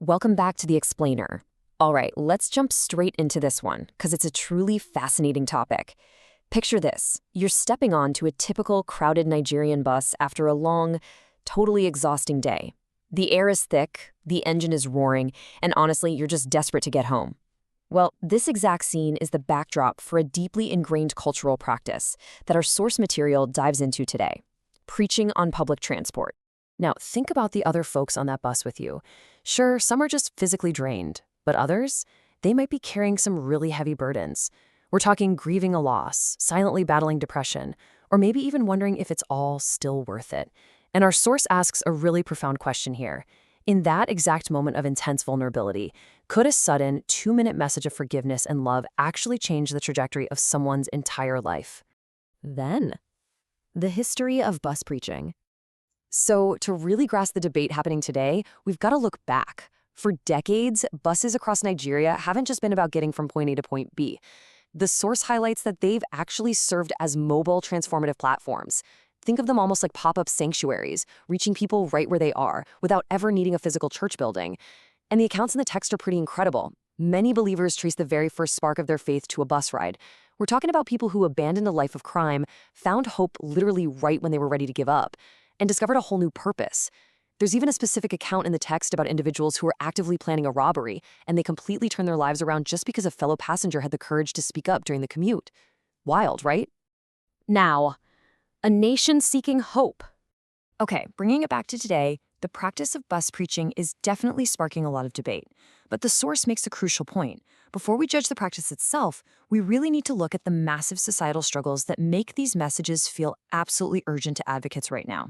welcome back to The Explainer. All right, let's jump straight into this one, because it's a truly fascinating topic. Picture this. You're stepping on to a typical crowded Nigerian bus after a long, totally exhausting day. The air is thick, the engine is roaring, and honestly, you're just desperate to get home. Well, this exact scene is the backdrop for a deeply ingrained cultural practice that our source material dives into today: preaching on public transport. Now, think about the other folks on that bus with you. Sure, some are just physically drained, but others, they might be carrying some really heavy burdens. We're talking grieving a loss, silently battling depression, or maybe even wondering if it's all still worth it. And our source asks a really profound question here. In that exact moment of intense vulnerability, could a sudden 2-minute message of forgiveness and love actually change the trajectory of someone's entire life? Then, the history of bus preaching. So, to really grasp the debate happening today, we've got to look back. For decades, buses across Nigeria haven't just been about getting from point A to point B. The source highlights that they've actually served as mobile transformative platforms. Think of them almost like pop-up sanctuaries, reaching people right where they are, without ever needing a physical church building. And the accounts in the text are pretty incredible. Many believers trace the very first spark of their faith to a bus ride. We're talking about people who abandoned a life of crime, found hope literally right when they were ready to give up, and discovered a whole new purpose. There's even a specific account in the text about individuals who were actively planning a robbery, and they completely turned their lives around just because a fellow passenger had the courage to speak up during the commute. Wild, right? Now, a nation seeking hope. Okay, bringing it back to today, the practice of bus preaching is definitely sparking a lot of debate. But the source makes a crucial point. Before we judge the practice itself, we really need to look at the massive societal struggles that make these messages feel absolutely urgent to advocates right now.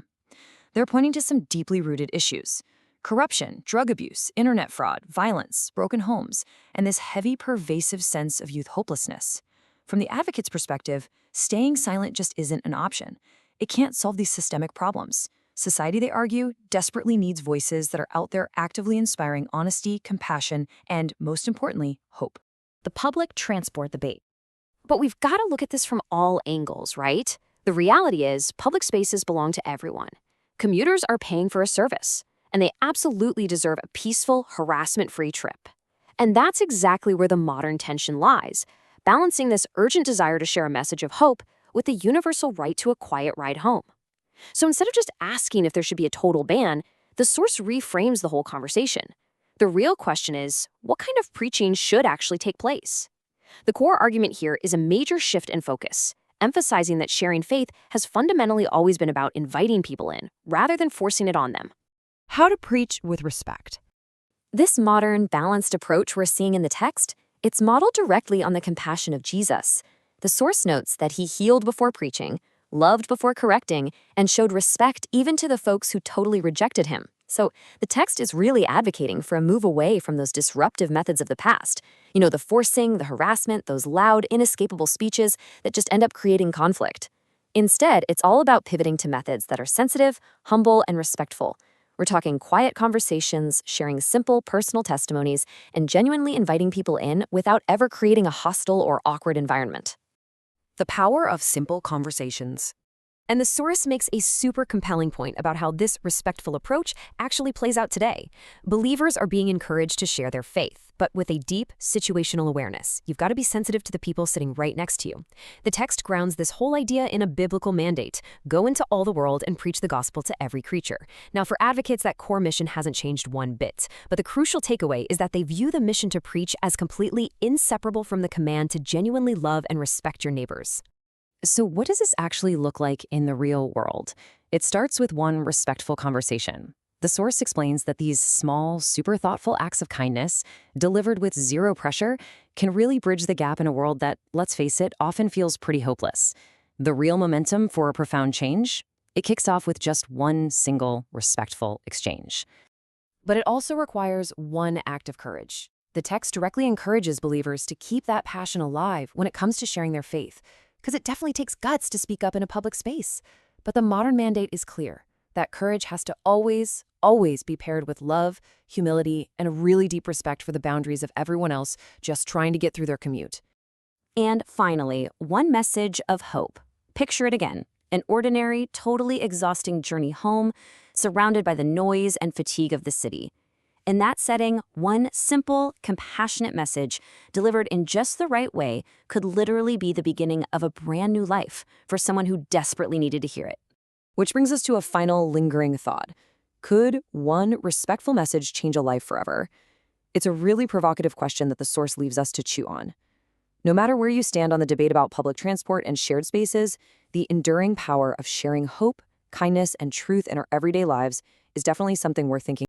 They're pointing to some deeply rooted issues: corruption, drug abuse, internet fraud, violence, broken homes, and this heavy, pervasive sense of youth hopelessness. From the advocate's perspective, staying silent just isn't an option. It can't solve these systemic problems. Society, they argue, desperately needs voices that are out there actively inspiring honesty, compassion, and, most importantly, hope. The public transport debate. But we've got to look at this from all angles, right? The reality is, public spaces belong to everyone. Commuters are paying for a service, and they absolutely deserve a peaceful, harassment-free trip. And that's exactly where the modern tension lies, balancing this urgent desire to share a message of hope with the universal right to a quiet ride home. So instead of just asking if there should be a total ban, the source reframes the whole conversation. The real question is, what kind of preaching should actually take place? The core argument here is a major shift in focus, emphasizing that sharing faith has fundamentally always been about inviting people in, rather than forcing it on them. How to preach with respect. This modern, balanced approach we're seeing in the text, it's modeled directly on the compassion of Jesus. The source notes that he healed before preaching, loved before correcting, and showed respect even to the folks who totally rejected him. So the text is really advocating for a move away from those disruptive methods of the past. You know, the forcing, the harassment, those loud, inescapable speeches that just end up creating conflict. Instead, it's all about pivoting to methods that are sensitive, humble, and respectful. We're talking quiet conversations, sharing simple, personal testimonies, and genuinely inviting people in without ever creating a hostile or awkward environment. The power of simple conversations. And the source makes a super compelling point about how this respectful approach actually plays out today. Believers are being encouraged to share their faith, but with a deep situational awareness. You've got to be sensitive to the people sitting right next to you. The text grounds this whole idea in a biblical mandate: go into all the world and preach the gospel to every creature. Now, for advocates, that core mission hasn't changed one bit, but the crucial takeaway is that they view the mission to preach as completely inseparable from the command to genuinely love and respect your neighbors. So what does this actually look like in the real world? It starts with one respectful conversation. The source explains that these small, super thoughtful acts of kindness, delivered with zero pressure, can really bridge the gap in a world that, let's face it, often feels pretty hopeless. The real momentum for a profound change? It kicks off with just one single, respectful exchange. But it also requires one act of courage. The text directly encourages believers to keep that passion alive when it comes to sharing their faith, because it definitely takes guts to speak up in a public space. But the modern mandate is clear. That courage has to always be paired with love, humility, and a really deep respect for the boundaries of everyone else just trying to get through their commute. And finally, one message of hope. Picture it again. An ordinary, totally exhausting journey home, surrounded by the noise and fatigue of the city. In that setting, one simple, compassionate message delivered in just the right way could literally be the beginning of a brand new life for someone who desperately needed to hear it. Which brings us to a final lingering thought. Could one respectful message change a life forever? It's a really provocative question that the source leaves us to chew on. No matter where you stand on the debate about public transport and shared spaces, the enduring power of sharing hope, kindness, and truth in our everyday lives is definitely something worth thinking